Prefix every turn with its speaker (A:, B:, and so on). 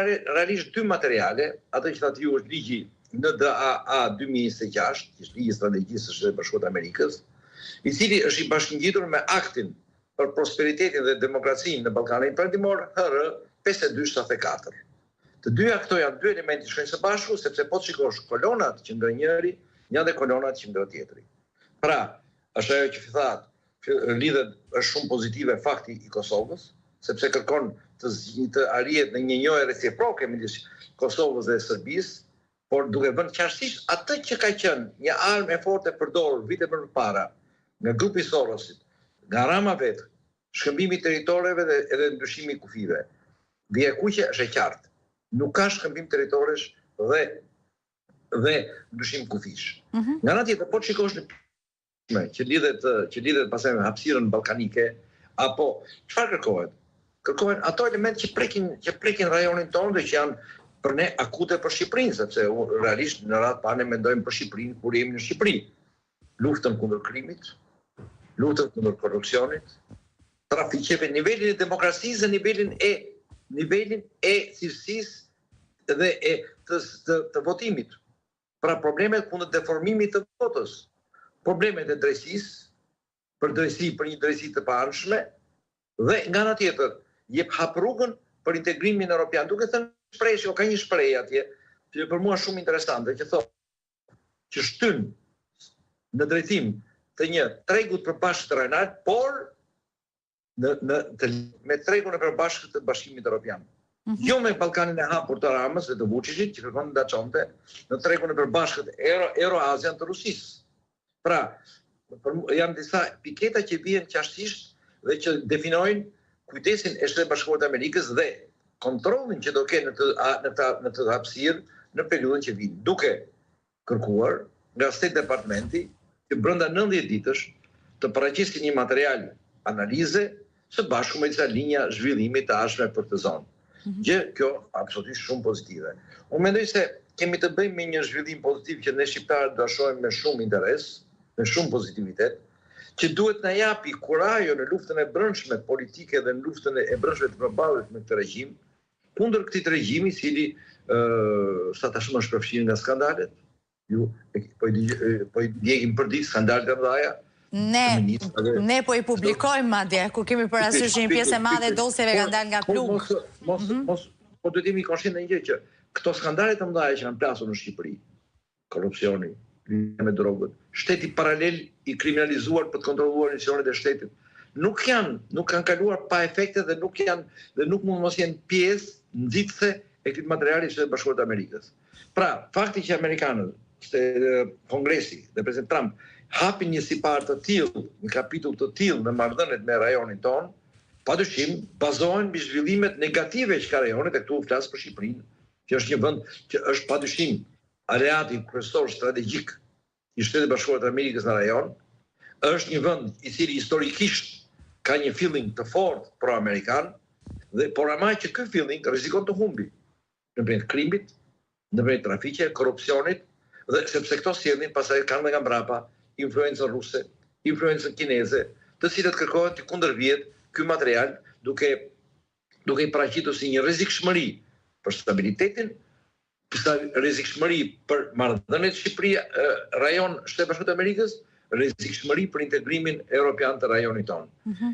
A: realisht dy materiale, atë që thatë ju është ligji NDAA 2026, është ligji strategjisë së Bashkuara të Amerikës, i cili është i bashkëngjitur me aktin për prosperitetin dhe demokracinë në Ballkanin Perëndimor HR 5274. Të dyja këto janë dy elementi që shkojnë së bashku, sepse po të shikosh kolonat që ndër njëri, janë dhe kolonat që ndër tjetri. Pra, është ajo që thatë, lidhet është shumë pozitive fakti i Kosovës, sepse kërkon të arrihet në një njohje reciproke midis Kosovës dhe Serbisë, por duke vënë qartësisht atë që ka qenë një armë e fortë e përdorur vite më parë nga grupi Sorosit, nga Rama vetë, shkëmbimi territoreve dhe edhe ndryshimi i kufive. Vija kuqe është e qartë. Nuk ka shkëmbim territoresh dhe ndryshim kufish. Nga ana tjetër, po të shikosh që lidhet pastaj me hapësirën ballkanike, apo çfarë kërkohet? Kërkohen ato elementë që prekin rajonin tonë dhe që janë për ne akute për Shqipërinë, sepse realisht në radhë parë ne mendojmë për Shqipërinë kur jemi në Shqipëri. Luftën kundër krimit, luftën kundër korrupsionit, trafiqeve, nivelin e demokracisë dhe nivelin e cilësisë dhe të votimit. Pra problemet kundër deformimit të votës, problemet e drejtësisë, për një drejtësi të paanshme, dhe nga ana tjetër jep hap rrugën për integrimin evropian. Duke thënë shprehje, ka një shprehje atje, që për mua shumë interesante, që thotë që shtyn në drejtim të një tregu të përbashkët të Rajnalt, por me tregun e përbashkët të Bashkimit Evropian. Jo me Ballkanin e hapur të Ramës dhe të Vučićit, që kërkon të çonte në tregun e përbashkët Euro-Azian të Rusisë. Pra, janë disa piketa që bien qartësisht dhe që definojnë kujdesin e Shtetit Bashkuar të Amerikës dhe kontrollin që do kenë në të hapësirë në periudhën që vjen, duke kërkuar nga State Departmenti që brenda 90 ditësh të paraqisë një material analize së bashku me disa linja zhvillimi të ardhshme për këtë zonë. Gjë kjo absolutisht shumë pozitive. Unë mendoj se kemi të bëjmë me një zhvillim pozitiv që ne shqiptarët do shohim me shumë interes, me shumë pozitivitet, që duhet na japi kurajo në luftën e brendshme politike dhe në luftën e brendshme të përballur me këtë regjim, kundër këtij regjimi i cili sa tashmë është përfshirë nga skandalet. Ju po i djegim për ditë skandalet e mëdha.
B: Ne po i publikojmë madje, ku kemi parasysh një pjesë e madhe dosjeve kanë dalë nga plug.
A: Po duhet jemi konshient në një gjë që këto skandale të mëdha që kanë plasur në Shqipëri, korrupsioni, lidhja me drogët, shteti paralel i kriminalizuar për të kontrolluar institucionet e shtetit, nuk kanë kaluar pa efekte dhe nuk mund mos jenë pjesë nxitse e këtij materiali të Bashkuar të Amerikës. Pra, fakti që amerikanët, Kongresi dhe President Trump hapin një sipar të tillë, një kapitull të tillë në marrëdhëniet me rajonin tonë, padyshim bazohen mbi zhvillimet negative që ka rajoni, dhe këtu flas për Shqipërinë, që është një vend që është padyshim aleati kryesor strategjik i Shtetit Bashkuar të Amerikës në rajon, është një vend i cili historikisht ka një feeling të fortë pro-amerikan, dhe por ama që ky feeling rrezikon të humbi në brenda krimit, në brenda trafiqe, korrupsionit, dhe sepse këto sjellin pastaj kanë nga mbrapa influencën ruse, influencën kineze, të cilët kërkohet të kundërvjet ky material duke i paraqitur si një rrezikshmëri për stabilitetin, rrezikshmëri për marrëdhëniet Shqipëria rajon Shtetit Bashkuar të Amerikës, rrezikshmëri për integrimin evropian të rajonit tonë.